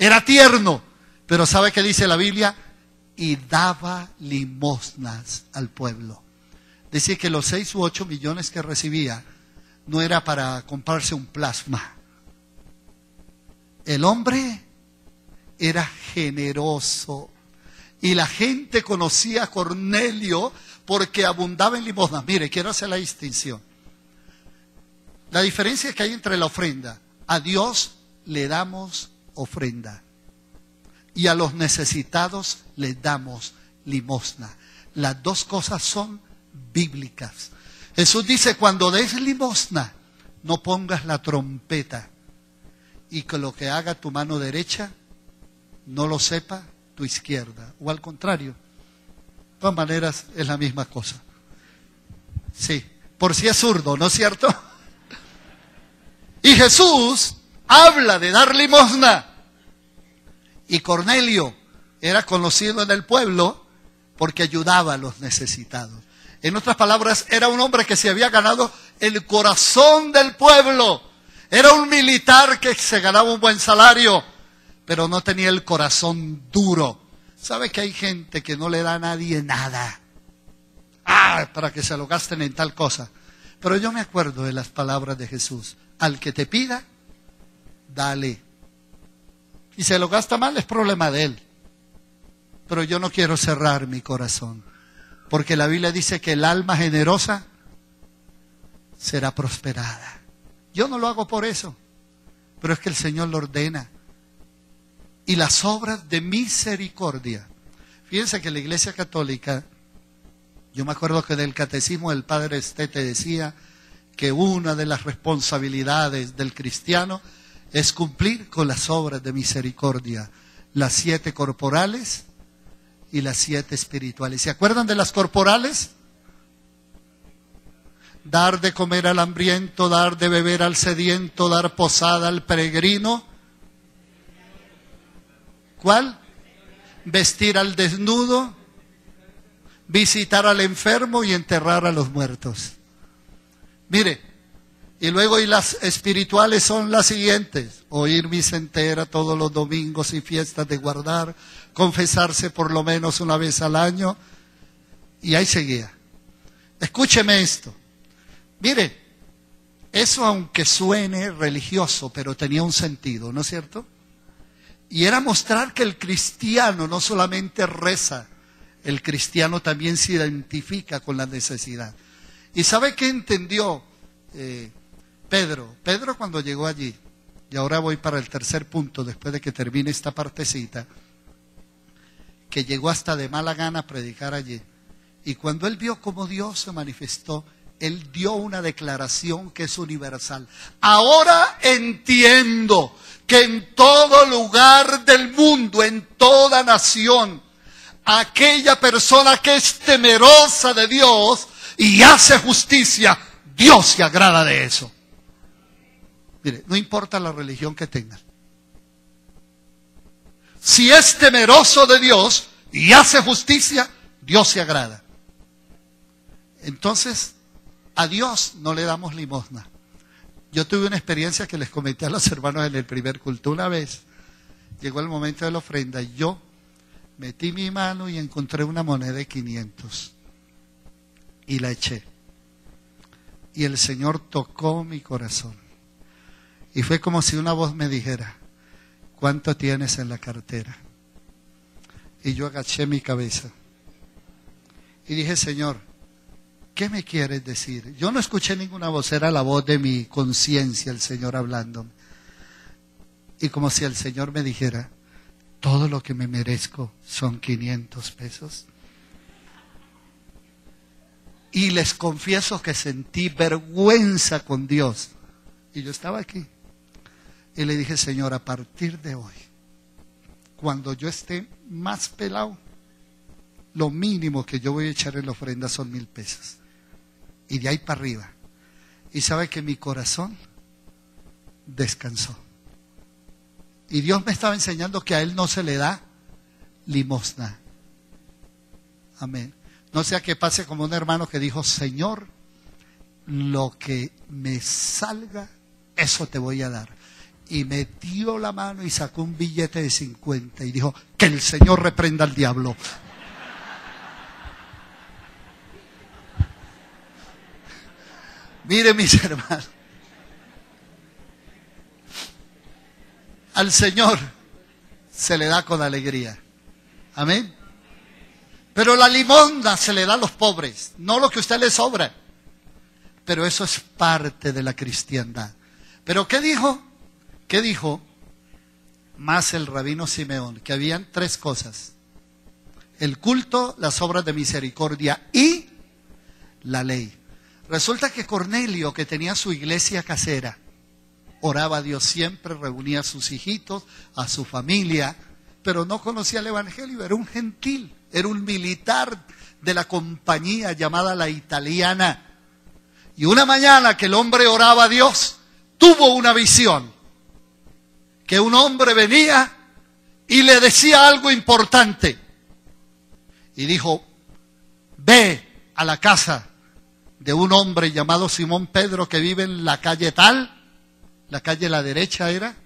Era tierno. Pero ¿sabe qué dice la Biblia? Y daba limosnas al pueblo. Dice que los 6 u 8 millones que recibía no era para comprarse un plasma. El hombre era generoso. Y la gente conocía a Cornelio porque abundaba en limosnas. Mire, quiero hacer la distinción. La diferencia que hay entre la ofrenda. A Dios le damos ofrenda. Y a los necesitados les damos limosna. Las dos cosas son bíblicas. Jesús dice, cuando des limosna, no pongas la trompeta. Y que lo que haga tu mano derecha, no lo sepa tu izquierda. O al contrario. De todas maneras, es la misma cosa. Sí, por si es zurdo, ¿no es cierto? Y Jesús habla de dar limosna. Y Cornelio era conocido en el pueblo porque ayudaba a los necesitados. En otras palabras, era un hombre que se había ganado el corazón del pueblo. Era un militar que se ganaba un buen salario, pero no tenía el corazón duro. ¿Sabe que hay gente que no le da a nadie nada? Para que se lo gasten en tal cosa. Pero yo me acuerdo de las palabras de Jesús. Al que te pida, dale. Y se lo gasta mal, es problema de él. Pero yo no quiero cerrar mi corazón. Porque la Biblia dice que el alma generosa será prosperada. Yo no lo hago por eso. Pero es que el Señor lo ordena. Y las obras de misericordia. Fíjense que la Iglesia Católica, yo me acuerdo que del catecismo del Padre Estete decía que una de las responsabilidades del cristiano es cumplir con las obras de misericordia, las 7 corporales y las 7 espirituales. ¿Se acuerdan de las corporales? Dar de comer al hambriento, dar de beber al sediento, dar posada al peregrino. ¿Cuál? Vestir al desnudo, visitar al enfermo y enterrar a los muertos. Mire, y luego y las espirituales son las siguientes: oír misa entera todos los domingos y fiestas de guardar, confesarse por lo menos una vez al año, y ahí seguía. Escúcheme esto. Mire, eso aunque suene religioso, pero tenía un sentido, ¿no es cierto? Y era mostrar que el cristiano no solamente reza, el cristiano también se identifica con la necesidad. ¿Y sabe qué entendió Pedro? Pedro cuando llegó allí, y ahora voy para el tercer punto después de que termine esta partecita, que llegó hasta de mala gana a predicar allí. Y cuando él vio cómo Dios se manifestó, él dio una declaración que es universal. Ahora entiendo que en todo lugar del mundo, en toda nación, aquella persona que es temerosa de Dios y hace justicia, Dios se agrada de eso. Mire, no importa la religión que tengan. Si es temeroso de Dios y hace justicia, Dios se agrada. Entonces, a Dios no le damos limosna. Yo tuve una experiencia que les comenté a los hermanos en el primer culto. Una vez llegó el momento de la ofrenda y yo metí mi mano y encontré una moneda de 500 y la eché. Y el Señor tocó mi corazón. Y fue como si una voz me dijera: ¿cuánto tienes en la cartera? Y yo agaché mi cabeza y dije: Señor, ¿qué me quieres decir? Yo no escuché ninguna voz, era la voz de mi conciencia, el Señor hablándome. Y como si el Señor me dijera: todo lo que me merezco son 500 pesos. Y les confieso que sentí vergüenza con Dios. Y yo estaba aquí. Y le dije: Señor, a partir de hoy, cuando yo esté más pelado, lo mínimo que yo voy a echar en la ofrenda son 1000 pesos. Y de ahí para arriba. Y sabe que mi corazón descansó. Y Dios me estaba enseñando que a Él no se le da limosna. Amén. No sea que pase como un hermano que dijo: Señor, lo que me salga, eso te voy a dar. y metió la mano y sacó un billete de 50 y dijo, que el Señor reprenda al diablo. Mire, mis hermanos, al Señor se le da con alegría. Amén. Pero la limosna se le da a los pobres, no lo que a usted le sobra. Pero eso es parte de la cristiandad. ¿Pero qué dijo? ¿Qué dijo más el rabino Simeón? Que habían tres cosas: el culto, las obras de misericordia y la ley. Resulta que Cornelio, que tenía su iglesia casera, oraba a Dios siempre, reunía a sus hijitos, a su familia, pero no conocía el evangelio, era un gentil, era un militar de la compañía llamada la Italiana. Y una mañana que el hombre oraba a Dios, tuvo una visión, que un hombre venía y le decía algo importante. Y dijo, ve a la casa de un hombre llamado Simón Pedro que vive en la calle tal, la calle a la derecha era.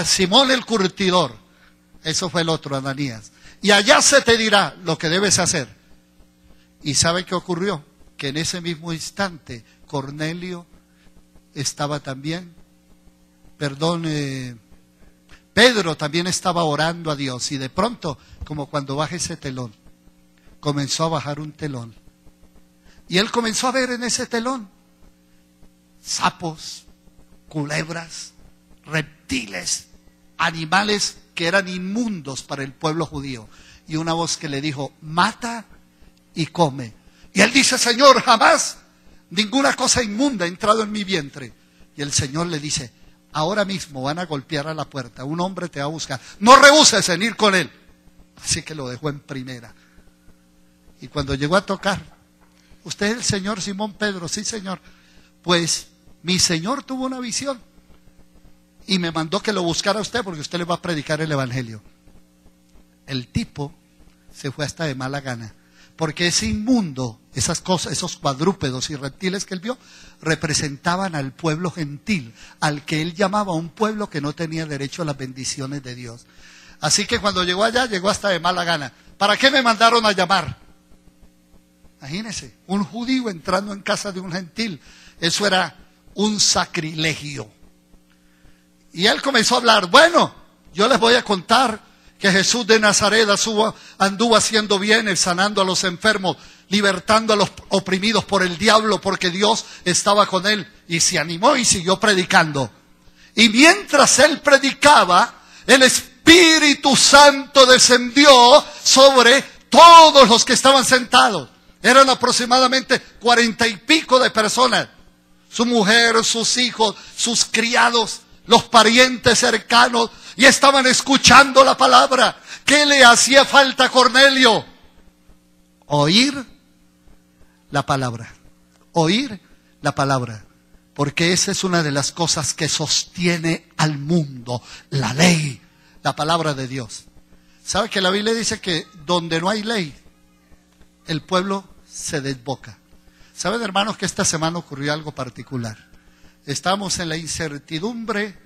Simón el curtidor, eso fue el otro, Ananías. Y allá se te dirá lo que debes hacer. ¿Y sabe qué ocurrió? Que en ese mismo instante Cornelio estaba también, Pedro también estaba orando a Dios. Y de pronto, como cuando baja ese telón, comenzó a bajar un telón. Y él comenzó a ver en ese telón sapos, culebras, reptiles, animales que eran inmundos para el pueblo judío. Y una voz que le dijo, mata y come. Y él dice, Señor, jamás ninguna cosa inmunda ha entrado en mi vientre. Y el Señor le dice, ahora mismo van a golpear a la puerta, un hombre te va a buscar, no rehuses en ir con él. Así que lo dejó en primera. Y cuando llegó a tocar, ¿usted es el señor Simón Pedro? Sí, señor. Pues mi Señor tuvo una visión y me mandó que lo buscara a usted porque usted le va a predicar el evangelio. El tipo se fue hasta de mala gana, porque ese inmundo, esas cosas, esos cuadrúpedos y reptiles que él vio, representaban al pueblo gentil, al que él llamaba un pueblo que no tenía derecho a las bendiciones de Dios. Así que cuando llegó allá, llegó hasta de mala gana. ¿Para qué me mandaron a llamar? Imagínense, un judío entrando en casa de un gentil. Eso era un sacrilegio. Y él comenzó a hablar, bueno, yo les voy a contar que Jesús de Nazaret anduvo haciendo bienes, sanando a los enfermos, libertando a los oprimidos por el diablo, porque Dios estaba con él. Y se animó y siguió predicando. Y mientras él predicaba, el Espíritu Santo descendió sobre todos los que estaban sentados. Eran aproximadamente 40 y pico de personas. Su mujer, sus hijos, sus criados, los parientes cercanos, y estaban escuchando la palabra. ¿Qué le hacía falta a Cornelio? Oír la palabra. Oír la palabra. Porque esa es una de las cosas que sostiene al mundo. La ley, la palabra de Dios. ¿Sabe que la Biblia dice que donde no hay ley, el pueblo se desboca? ¿Saben, hermanos, que esta semana ocurrió algo particular? Estamos en la incertidumbre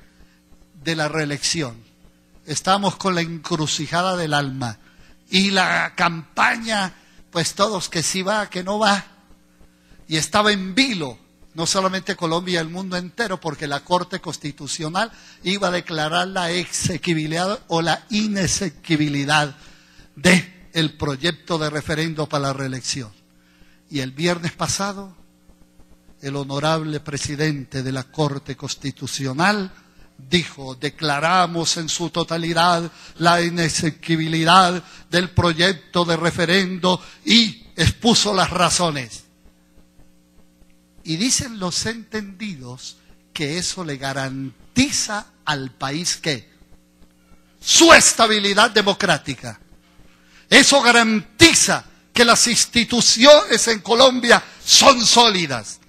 de la reelección. Estamos con la encrucijada del alma. Y la campaña, pues todos que sí va, que no va. Y estaba en vilo, no solamente Colombia, el mundo entero, porque la Corte Constitucional iba a declarar la exequibilidad o la inexequibilidad del proyecto de referendo para la reelección. Y el viernes pasado, el honorable presidente de la Corte Constitucional dijo, declaramos en su totalidad la inexequibilidad del proyecto de referendo, y expuso las razones. Y dicen los entendidos que eso le garantiza al país ¿qué? Su estabilidad democrática. Eso garantiza que las instituciones en Colombia son sólidas,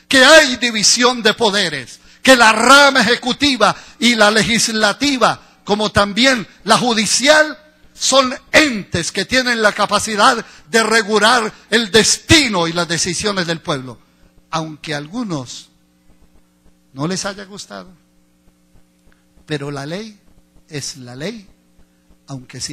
que hay división de poderes, que la rama ejecutiva y la legislativa, como también la judicial, son entes que tienen la capacidad de regular el destino y las decisiones del pueblo. Aunque a algunos no les haya gustado, Pero la ley es la ley, aunque sea